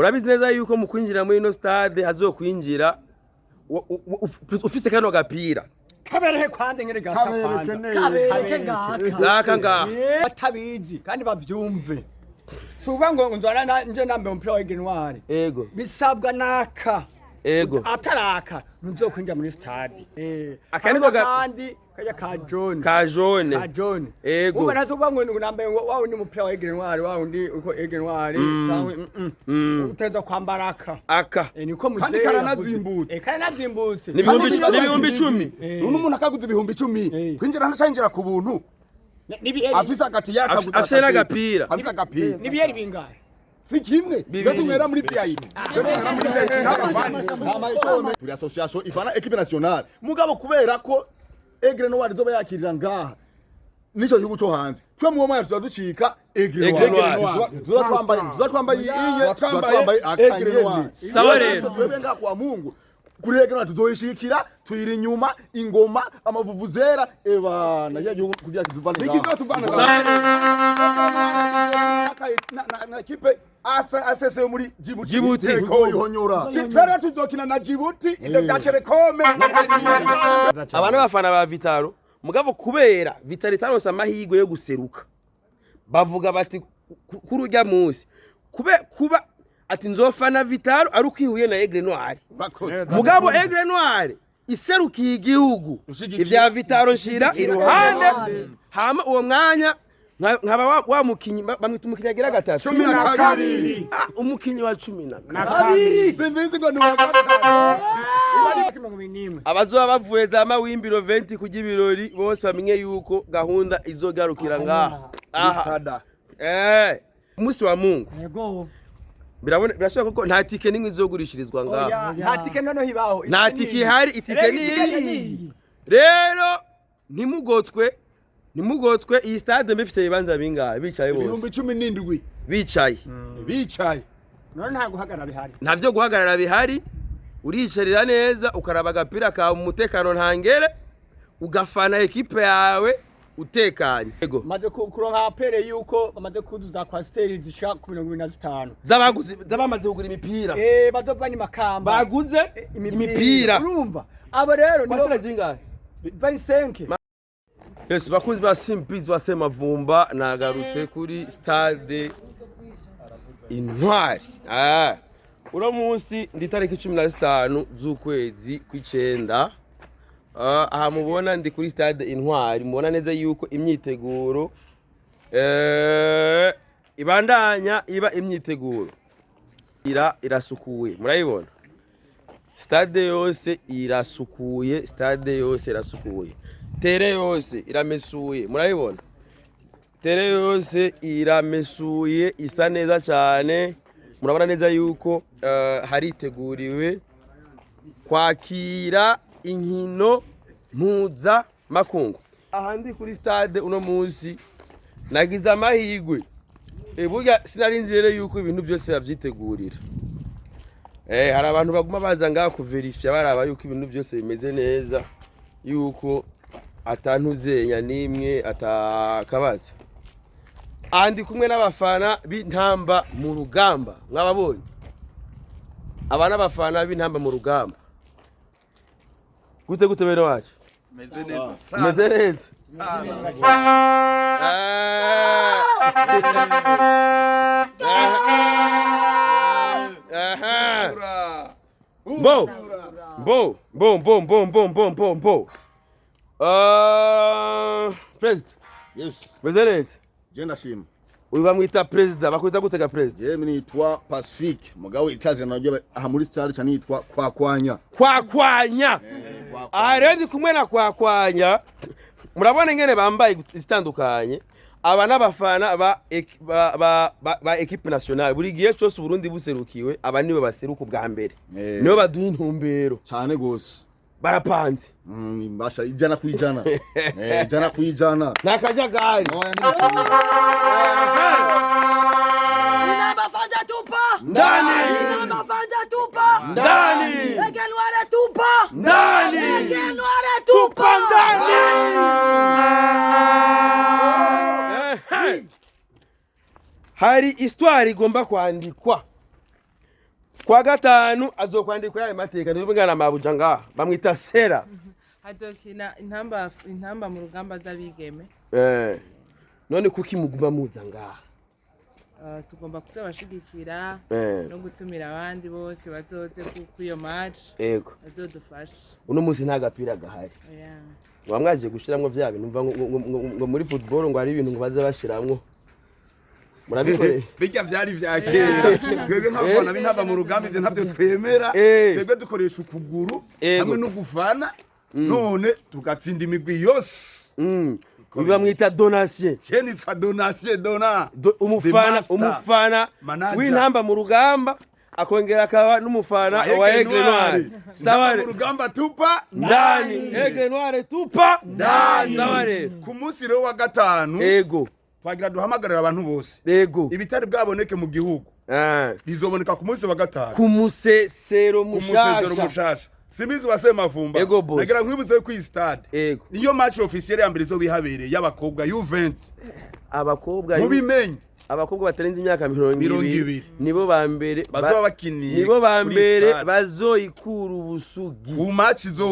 murabizi neza yuko mu kwinjira muri ino stade hazokwinjira ufise kano gapira kaberehe kwande ngere gasa kwande kabereke ngaka batabizi kandi bavyumve suba ngo nzwana nje nambe umupira wa Aigle Noir ego bisabwa naka ego ataraka nzokwinjira muri stade akaniko kandi kaya ka John ego uba nazuba ngo nambe wawe ni umupira wa Aigle Noir wawe ndi uko Aigle Noir cyangwa uteza kwambaraka aka niko muzeye kandi karanazimbutse karanazimbutse n'ibihumbi 10 n'umuntu akaguze ibihumbi 10 kwinjira ntachinjira ku buntu afisa agati yakaguze afise n'agapira afisa agapira nibiyeri bingahe si kimwe tumera muri VIP turi association ifana equipe nationale mugabo kubera ko Aigle Noir zoba yakirira ngaha nico gihugu cyo hanze twe mu mwanya tuzaducika Aigle Noir tuzatwambaye inye tuzatwambaye Aigle Noir sawa rero tubenga kwa Mungu kuri Aigle Noir tuzoyishikira tuyira inyuma ingoma amavuvuzera na ya gihugu kugira kizuvana na kipe asese muri Djibuti ko ihonyora twera tuzokina na Djibuti ivyo byacerekome abana bafana ba Vitaro mugabo kubera Vitaro itaronse amahirwe yo guseruka bavuga bati kuri urya munsi kuba ati nzofana Vitaro ari ukwihuye na Aigle Noir mugabo Aigle Noir iserukiye igihugu ivya Vitaro nshira iruhande hama uwo mwanya nkaba wa mukinyi bamwita umukinyi agira gatatu 12 umukinyi wa 12 Simbizi ngo ni wa gatatu abazoba bavuye za mawimbiro 20 kujya ibirori bose bamenye yuko gahunda izogarukira ngaha aha umunsi wa Mungu yego birashoboka ko nta tike nimwe izogurishirizwa ngaha nta tike nono hibaho nta tike ihari itike ni rero ntimugotwe iyi stade mbifise ibibanza bingahe bicaye bose ibihumbi 17 bicaye none nta guhagarara bihari ntavyo guhagarara bihari uricarira neza ukaraba agapira ka umutekano ntangere ugafana ekipe yawe utekanye yego maze kuronka apere yuko bamaze kuduza kwa steri zisha ku 25 zabamaze kugura imipira badovanye makamba baguze imipira urumva abo rero ni kwa zingahe 25 Yes, bakunzi ba Simbizi wa Semavumba nagarutse kuri stade Noir. Uno munsi ndi tariki 15 z'ukwezi kw'icenda. Aha mubona ndi kuri stade Noir, mubona neza yuko imyiteguro ibandanya iba imyiteguro. Irasukuye, murayibona? Stade yose irasukuye, Tere yose iramesuye murayibona tere yose iramesuye isa neza cyane murabona neza yuko hariteguriwe kwakira inkino mpuza makungu ahandi kuri stade uno munsi nagize amahirwe burya sinarinzi rero yuko ibintu byose babyitegurira hari abantu baguma baza ngaha kuverifya baraba yuko ibintu byose bimeze neza yuko atantuzenya nimwe atakabaza andi kumwe n'abafana b'intamba mu rugamba mwababonye abana bafana b'intamba mu rugamba gute bene wacu meze neza bo President. Yes. President. Jenda shima. Uyu bamwita president, bakwita gutega president. Yemi nitwa Pacifique. Mugabo itazi najya aha muri style cyane yitwa kwakwanya. Arendi kumwe na kwakwanya. Murabona ngene bambaye zitandukanye. Aba n'abafana ba equipe nationale buri gihe cyose Burundi buserukiwe aba niwe baseruka bwa mbere. Niwe baduha intumbero. Cyane gose. Barapanze. Basha ijana kwijana. Ijana kwijana. Nakajagari. Inabafanya tupa. Ndani. Inabafanya tupa. Ndani. Aigle Noir tupa. Ndani. Aigle Noir tupa. Ndani. Hari histoire igomba kwandikwa. kwa gatanu azokwandikwa yayo mateka n'ubingana mabuja ngaha bamwita Sera hazokina intamba mu rugamba z'abigeme none kuki muguma muza ngaha tugomba kuzabashigikira no gutumira abandi bose bazoze ku iyo match yego bazodufasha uno munsi nta gapira gahari wamwaje gushiramwo vya bintu numva ngo muri football ngo hari ibintu ngo baze bashiramwo murabikore bijya vyari vya kera twebwe nk'abana b'intaba mu rugamba ivyo ntavyo twemera twebwe dukoresha ukuguru hamwe no gufana none tugatsinda imigwi yose biba mwita donation cyene twa donation dona umufana w'intamba mu rugamba akongera akaba n'umufana wa Aigle Noir sawa mu rugamba tupa ndani Aigle Noir tupa ndani sawa ku munsi rero wa gatanu yego twagira duhamagarira abantu bose yego ibitari bwaboneke mu gihugu bizoboneka ku munsi wa gatanu ku musesero mushasha Simbizi wa Semavumba nagira nkwibuze ku stade niyo match officielle ya mbere zo bihabereye y'abakobwa Juventus abakobwa mubimenye abakobwa batarenze imyaka 20 nibo bambere bazoba bakiniye nibo bambere bazoyikura ubusugi ku match zo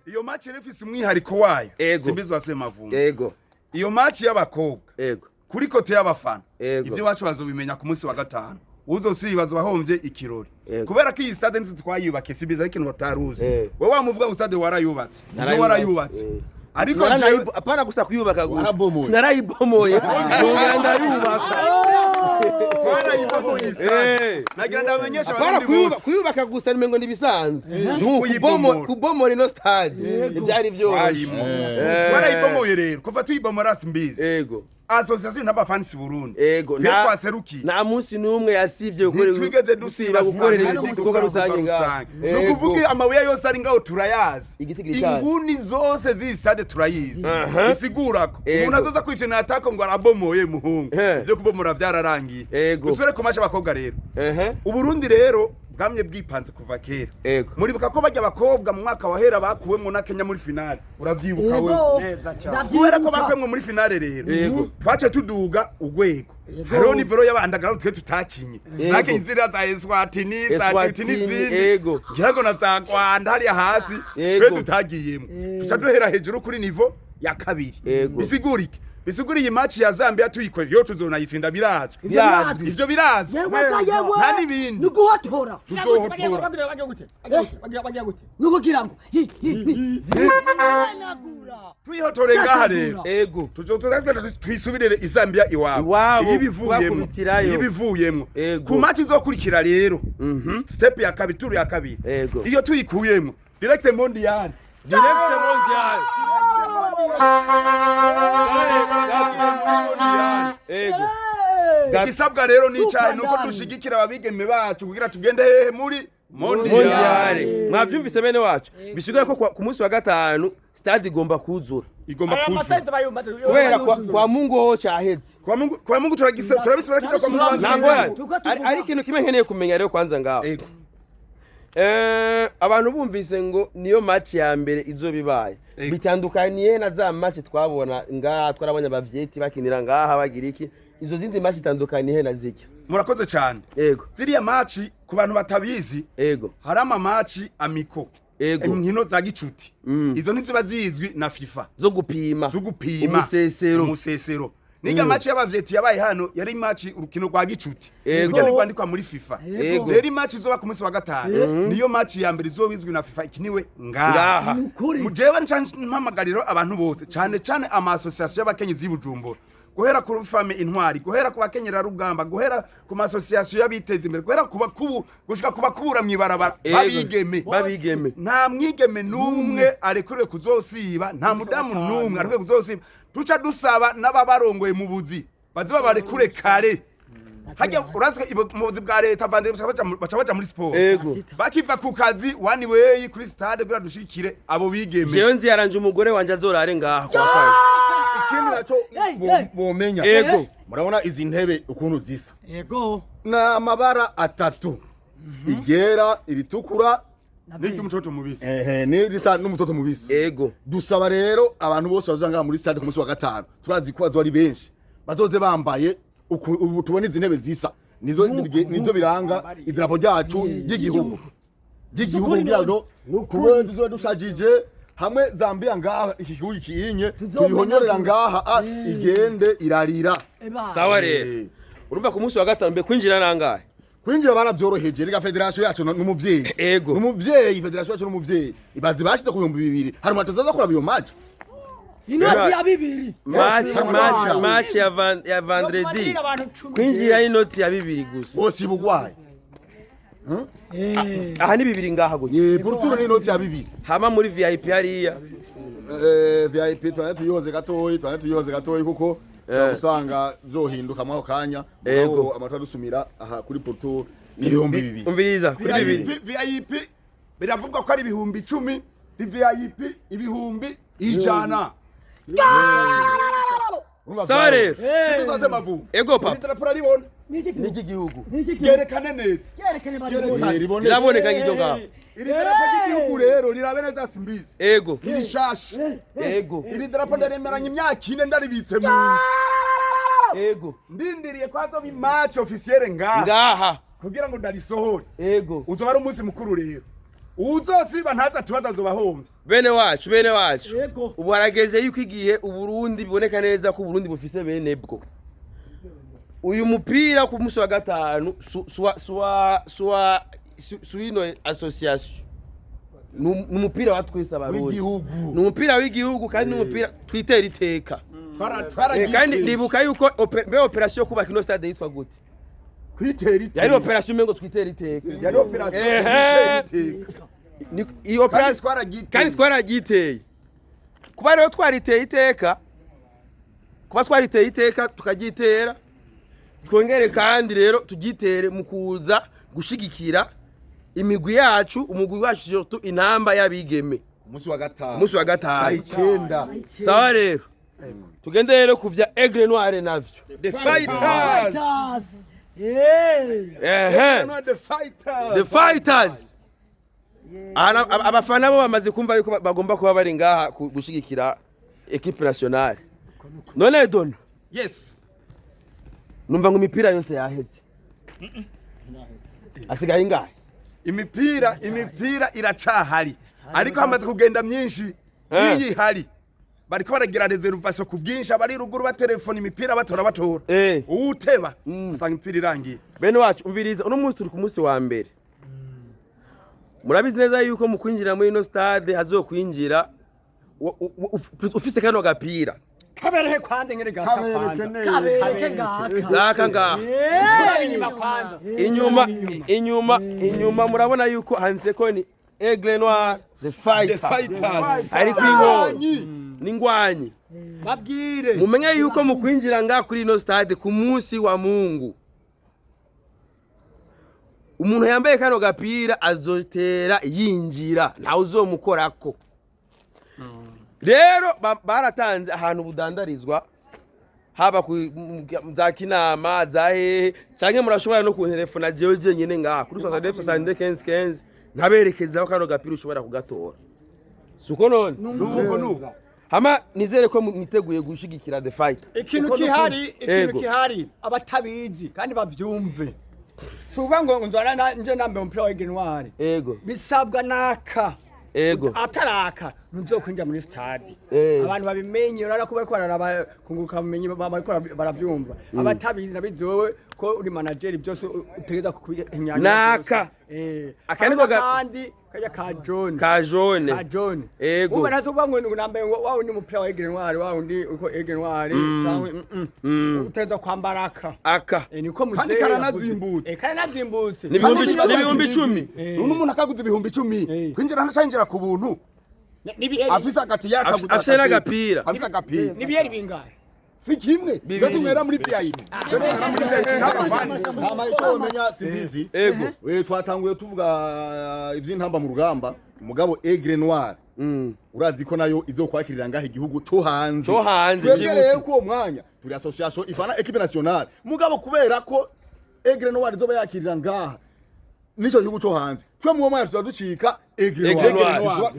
iyo match refise umwihariko wayo Simbizi wa Semavumba yego iyo match y'abakobwa yego kuri kote y'abafana ivyo bacu bazobimenya ku munsi wa gatanu uzosibaza bahombye ikirori kubera ko iyi stade nzi twayubake Simbizi ariko ntaruzi wewe wamuvuga ngo stade warayubatse zo warayubatse ariko apana gusa kuyubaka narayibomoye nganda yubaka nagira ndamenyesha apana kuyubaka gusa nimengo ndibisanzwe kubomora ino stade ibyari byo warayibomoye rero kuva tuyibomora Simbizi yego association n'abafansi Burundi yego nta munsi numwe yasivye gukorera twigeze dusiba gukorera ibikorwa rusange ngaho no kuvuga amabuye yose ari ngaho turayazi inguni zose z'istade turayizi bisigura ko umuntu azoza kwicana atako ngo arabomoye muhungu byo kubomora byararangiye dusubire ku masha bakobwa rero uburundi rero bwamye bwipanze kuva kera muribuka ko bajya abakobwa mu mwaka wahera bakuwemwo na Kenya muri finale uravyibuka wewe neza cyane kubera ko bakwemwe muri finale rero twace tuduga ugwego hariho nivero y'abandagara twe tutakinye zake inzira za Eswatini za Djibuti n'izindi ngira ngo na za Rwanda hariya hasi twe tutagiyemo tuca duhera hejuru kuri nivo ya kabiri bisigurike bisiguri iyi match ya Zambia tuyikorera yo tuzonayisinda birazwe ivyo birazwe nta nibindi nuguhotora tuzohotora bagira gute nuko kirango twihotore ngaha rero twisubirire Zambia iwabo ibivuyemo ku match izokurikira rero step ya kabiri turu ya kabiri iyo tuyikuyemo direct mondial igisabwa rero nicaye nuko dushigikira ababigeme bacu kugira tugende hehe muri mondial mwavyumvise bene wacu bishigura ko ku munsi wa gatanu stade igomba kuzura kubera kwa Mungu ho cyaheze kwa Mungu turabisubira kita kwa Mungu ari ikintu kimwe nkeneye kumenya rero kwanza ngaho abantu bumvise ngo niyo match ya mbere izobibaye bitandukaniye na za match twabona ngaha twarabanya abavyeti bakinira ngaha bagira iki izo zindi match itandukaniye na ziki murakoze cyane ziriya match ku bantu batabizi hari ama match amiko inkino za gicuti izo ntiziba zizwi na FIFA zo gupima umusesero Niga match y'abavyeti yabaye hano yari match urukino rwa gicuti ujya kwandikwa muri FIFA rero match izoba ku munsi wa gatanu niyo match ya mbere izobizwi na FIFA ikiniwe ngaha mujewe mpamagariro abantu bose cyane cyane ama association y'abakenyezi y'Ibujumbura guhera ku fame intwari guhera ku bakenyera rugamba guhera ku ma association y'abiteza imbere guhera gushika kuba kubura mwibarabara babigeme nta mwigeme numwe arekuriwe kuzosiba nta mudamu numwe arekuriwe kuzosiba tuca dusaba n'ababarongoye mu buzi bazi babarekure kare hajya urazwe mu buzi bwa leta vandire baca muri sport bakiva ku kazi one way kuri stade kugira dushikire abo bigeme jewe nzi yaranje umugore wanje azorare ngaha kwa kane ikindi naco bomenya murabona izi ntebe ukuntu zisa na amabara atatu igera iritukura niki umutoto mubisi ni risa n'umutoto mubisi dusaba rero abantu bose bazanga muri stade ku munsi wa gatanu turazi ko bazori benshi bazoze bambaye ubu tubona izi ntebe zisa nizo biranga idarapo ryacu ry'igihugu byaro kuko tuzobe dushagije hamwe Zambia ngaha igihugu ikinye tuyihonyorera ngaha igende irarira. Sawa rero urumva ku munsi wa gatanu mbe kwinjira nangahe kwinjira barabyoroheje rega federation yacu n'umuvyeyi n'umuvyeyi federation yacu n'umuvyeyi ibazi bashize ku 2000 hari matazaza kora biyo match inoti ya 2 match ya vendredi kwinjira inoti ya 2 gusa bose bugwaye aha ni 2 ngaha gutyo buruturo ni inoti ya 2 hama muri VIP hariya VIP tuyoze gatoyi kuko usanga zohinduka mwaho kanya ngo amatwa dusumira aha kuri porto ni 200. umviriza kuri 2 VIP biravugwa ko ari 10,000 VIP 100 Sare tuzaze mavu ego papa Idarapo ribona niki gihugu gerekane neza iraboneka ngicyo ngaho iri darapo ry'igihugu rero rirabe neza Simbizi ego iri shashi ego iri darapo ndaremeranye imyaka 4 ndaribitse munsi ego ndindiriye kwazo bi match officiel ngaha kugira ngo ndarisohore ego uzoba ari umunsi mukuru rero uzosiba ntaza tubaza zobahombye bene wacu ubu harageze yuko igihe uburundi biboneka neza ko uburundi bufise bene bwo uyu mupira ku munsi wa gatanu suino association numupira wa twese abarundi numupira w'igihugu kandi numupira twitera iteka kandi ndibuka yuko operation kubaka ino stade yitwa gute kwitera iteka yari operation mengo twitera iteka yari operation kwitera iteka iyo operation kandi twaragiteye kuba rero twariteye iteka tukagitera twongere kandi rero tugitere mu kuza gushigikira imigwi yacu umugwi wacu surtout inamba y'abigeme umunsi wa gatanu saa 9 sawa rero tugende rero kuvya Aigle Noir navyo the fighters the fighters abafana bo bamaze kumva yuko bagomba kuba bari ngaha gushigikira equipe nationale none Don yes numva ngo imipira yose yaheze asigaye ngahe imipira iracahari ariko hamaze kugenda myinshi iyi hari bariko baragira reservation ku bwinshi abari ruguru ba telefone imipira batora uteba asanga imipira irangiye bene wacu umviriza uno munsi turi ku munsi wa mbere murabizi neza yuko mu kwinjira muri ino stade hazokwinjira ufise kano gapira kaberehe kwande ngere kabereke ngaka inyuma murabona yuko hanze ko ni Aigle Noir the fighters ariko n'ingwanyi babwire mumenye yuko mu kwinjira nga kuri ino stade ku munsi wa Mungu umuntu yambaye kano gapira azotera yinjira ntawe uzomukorako rero baratanze ahantu budandarizwa haba ku za kinama za canke murashobora no ku telefone jeje nyene ngaha kuri 79 ntaberekeza kano gapira ushobora kugatora suko none nuko hama nizere ko mwiteguye gushigikira the fight ikintu kihari abatabizi kandi bavyumve suba ngo nzana nje nambe umupira wa Aigle Noir ego bisabwa naka ego ataraka ntuzokwinjira muri stade abantu babimenye urara kuba ko baraba kunguruka mumenye baravyumva abatabizi nabizowe ko uri manager byose utegeza kubinyanya naka akaniko kandi kajya ka John ego uba nazoba ngo nambe wawe ni umupira wa Aigle Noir wawe ndi uko Aigle Noir cyangwa uteza kwambara aka niko muze kandi karanazimbutse karanazimbutse ni 10,000 n'umuntu akaguze 10,000 kwinjira ntachangira ku buntu afisa agati yakaguze afise n'agapira afisa agapira nibiyeri bingahe si kimwe tumera muri PIP hama icyo umenya Simbizi ego we twatanguye tuvuga ivy'intamba mu rugamba mugabo Aigle Noir urazi ko nayo izokwakirira ngaho igihugu to hanze twegereye ko uwo mwanya turi association ifana equipe nationale mugabo kubera ko Aigle Noir izoba yakirira ngaha nico gihugu cyo hanze twe mu mwanya tuzaducika Aigle Noir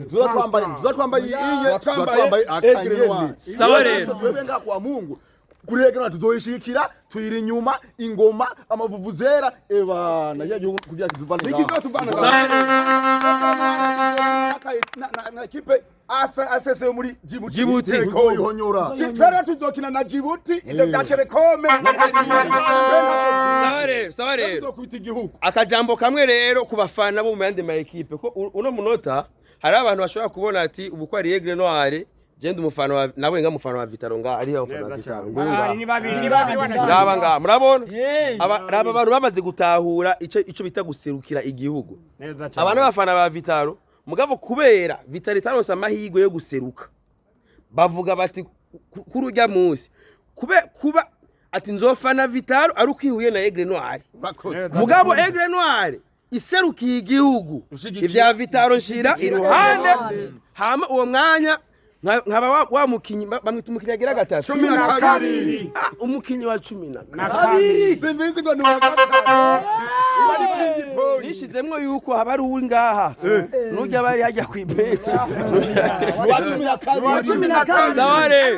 tuzatwambaye akanyeni sawa rero twebwe ngaha kwa Mungu kuri Aigle Noir tuzoyishikira tuyiri inyuma ingoma amavuvuzera ebana ya gihugu kugira kizuvane nikizotuvana na ekipe asese muri Djibuti ko ihonyora twere tuzokina na Djibuti ivyo byacerekome sare akajambo kamwe rero ku bafana bo mu yandi ma ekipe ko uno munota hari abantu bashobora kubona ati ubu ko ari Aigle Noir genda umufana wa nawe nga mufana wa Vitaro nga ari umufana wa Vitaro ngaba nga murabona aba abantu bamaze gutahura ico bita guserukira igihugu abantu bafana ba Vitaro mugabo kubera Vitaro itaronsa amahirwe yo guseruka bavuga bati kurujya munsi kuba ati nzofana Vitaro ari ukwihuye na Aigle Noir mugabo Aigle Noir iserukiye igihugu ivya Vitaro nshira iruhande hama uwo mwanya nkaba wa mukinyi bamwita umukinyi agira gatatu 12 umukinyi wa 12 Simbizi ngo ni wa gatatu nishizemwo yuko haba ari uri ngaha nujya bari hajya kwibenshi wa 12 saware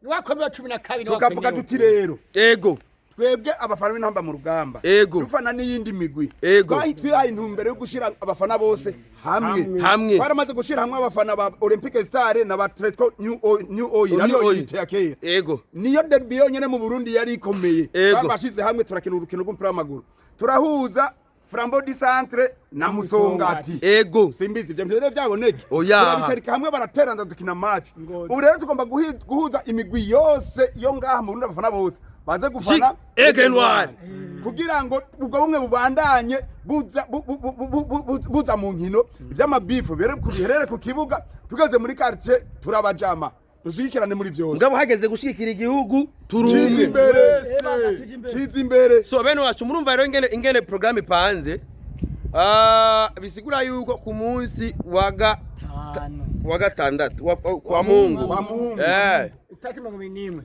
wakomeye 12 tukavuga tuti rero ego twebwe abafana b'intamba mu rugamba dufana n'iyindi migwi twihaye intumbero yo gushira abafana bose hamwe baramaze gushira hamwe abafana ba Olympique Star na ba Tresco New Oil ariyo Itarakina niyo derby yonyene mu Burundi yari ikomeye babashize hamwe turakina urukino rw'umupira w'amaguru turahuza Flambeau du Centre na Musongati Simbizi ivyo rero vyaboneke turabicarika hamwe baraterana dukina match ubu rero tugomba guhuza imigwi yose yo ngaha mu Burundi abafana bose baze gufana Aigle Noir kugira ngo ubwo bumwe bubandanye buza mu nkino ivy'amabifu biherere ku kibuga tugeze muri quartier turabajama dushikirane muri vyose ngabo hageze gushikira igihugu kizi imbere so bene wacu murumva rero ingene programme ipanze bisigura yuko ku munsi wa gatandatu kwa Mungu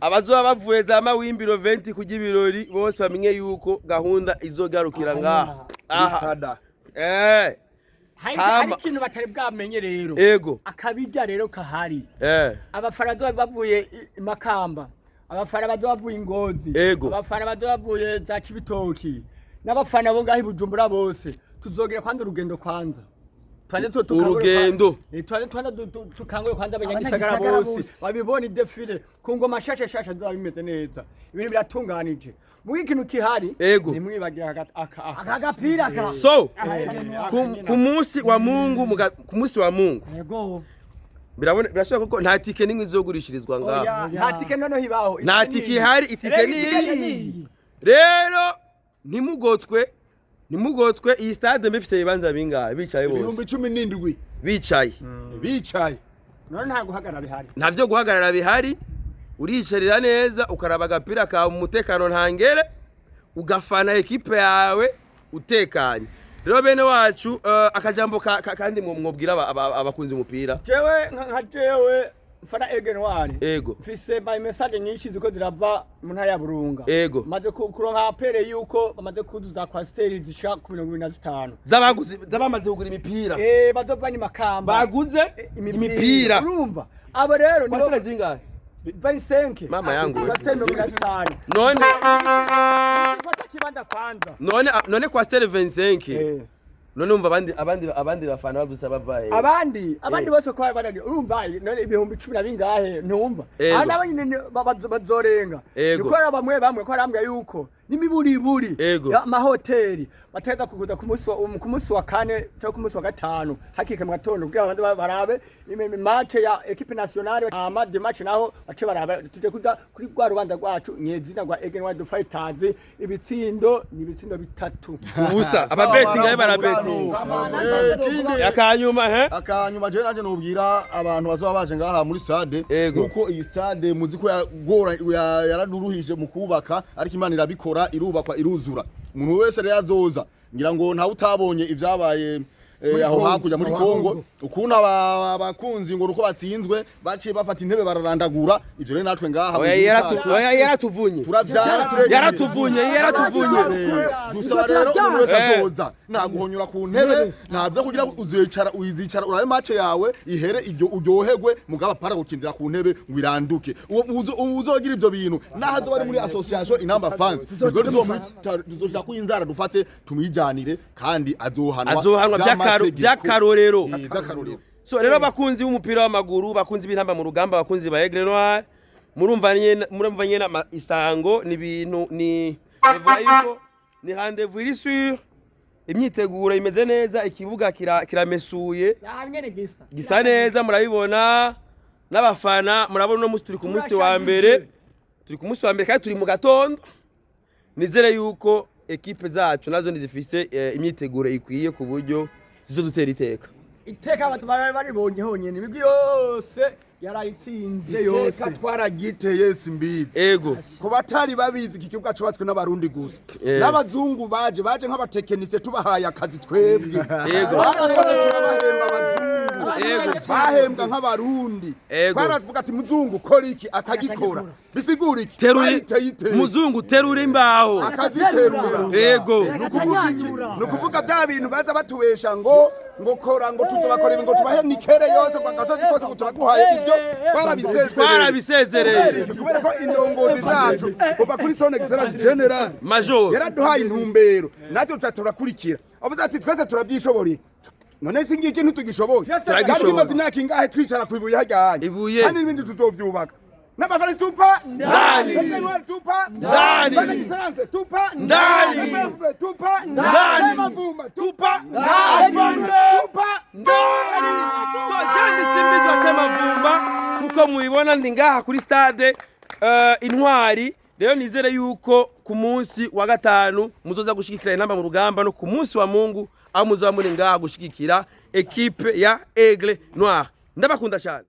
abazoba bavuye za mawimbiro 20 kugira ibirori bose bamenye yuko gahunda izogarukira ngaha hari ikintu batari bwamenye rero akabijya rero kahari abafana bavuye Makamba abafana bavuye Ingozi abafana bavuye za Kibitoki n'abafana bo ngahi Bujumbura bose tuzogira kwanda urugendo kwanza urugendo tukangwe kwanza abanyagisagara bose babibona idefile ku ngoma shasha ziba bimeze neza ibintu biratunganije mu ikintu kihari nimwibagira akagapira ka so ku munsi wa Mungu birashoboka ko nta tike nimwe izogurishirizwa ngaha nta tike noneho ibaho nta tike ihari itike ni rero ntimugotwe iyi stade mbifise ibibanza bingahe bicaye bose 17 bicaye none nta guhagarara bihari ntavyo guhagarara bihari uricarira neza ukaraba agapira ka umutekano ntangere ugafana ekipe yawe utekanye rero bene wacu akajambo kandi mwobwira abakunzi umupira jewe mfana Aigle Noir mfise my message nyinshi ziko zirava mu ntara ya Burunga maze kuronka apere yuko bamaze kuduza kwa steri zisha ku 25 zabamaze kugura imipira bazovanye Makamba baguze imipira urumva abo rero ni steri zingahe 25 mama yangu kwa steri 25 none fata kibanda kwanza none kwa steri 25 none umva abandi bafana bavuze bavaye abandi bose kwa baragira urumva none ibihumbi 10 bingahe ntumva abandi bazorenga nikora bamwe ko arambwa yuko n'imiburiburi amahoteli bateza kuguza ku munsi wa kane cyo ku munsi wa gatanu hakike mu gatondo kugira abantu barabe match ya equipe nationale de match naho bace barabe tuje kuja kuri rwa rubanza rwacu nyezina rwa Aigle Noir de Fighters ibitsindo ni ibitsindo bitatu ubusa ababeti ngaye barabeti akanyuma je naje nubwira abantu bazoba baje ngaha muri stade kuko iyi stade muziko yaraduruhije mu kubaka ariko Imana irabikora irubakwa iruzura umuntu wese rero azoza ngira ngo nta utabonye ivyabaye aho hakurya muri Kongo ukuna abakunzi ngo ruko batsinzwe baciye bafata intebe bararandagura ivyo rero natwe ngaha yaratuvunye gusa rero umuntu wese atoza naguhonyura ku ntebe ntabyo kugira uzicara urabe match yawe ihere iryo uryoherwe mugaba para gukindira ku ntebe ngo iranduke uzogira ivyo bintu nahazo bari muri association inamba fans tuzoshaka kwinzara dufate tumwijanire kandi azohanwa by'akarorero so rero bakunzi b'umupira w'amaguru bakunzi b'intamba mu rugamba bakunzi ba Aigle Noir murumva nyene isango ni ibintu ni rendez-vous iri sur imyiteguro imeze neza ikibuga kiramesuye gisa neza murabibona n'abafana murabona no musi turi ku munsi wa mbere kandi turi mu gatondo nizere yuko ekipe zacu nazo nizifise imyiteguro ikwiye ku buryo zizodutera iteka abantu baribonye honyene imigwi yose yarayitsinze yose iteka twaragiteye Simbizi ego ko batari babizi iki kibuga cubatswe n'abarundi gusa n'abazungu baje nk'abatekiniste tubahaye akazi twebwe ego turabahemba abazungu bahembwa nk'abarundi baravuga ati muzungu kora iki akagikora bisigura iki muzungu terura imbaho akaziterura ego nukuvuga bya bintu baza batubesha ngo kora ngo tuzobakora ngo tubahe nikere yose kwa gasozi kose turaguhaye ibyo barabisezereye kubera ko indongozi zacu kuva kuri son excellence general major yaraduhaye intumbero natwe turakurikira avuze ati twese turabyishoboreye none singiki ntitugishoboye kandi bimaze imyaka ingahe twicara ku ibuye hajyanye kandi ibindi tuzovyubaka n'abafana tupa ndani tupa ndani son excellence tupa ndani tupa ndani Semavumba tupa ndani so jandi Simbizi wa Semavumba kuko mubibona ndi ngaha kuri stade Intwari rero nizere yuko ku munsi wa gatanu muzoza gushigikira intamba mu rugamba no ku munsi wa Mungu aho muzoba muri ngaha gushigikira equipe ya Aigle Noir ndabakunda cyane.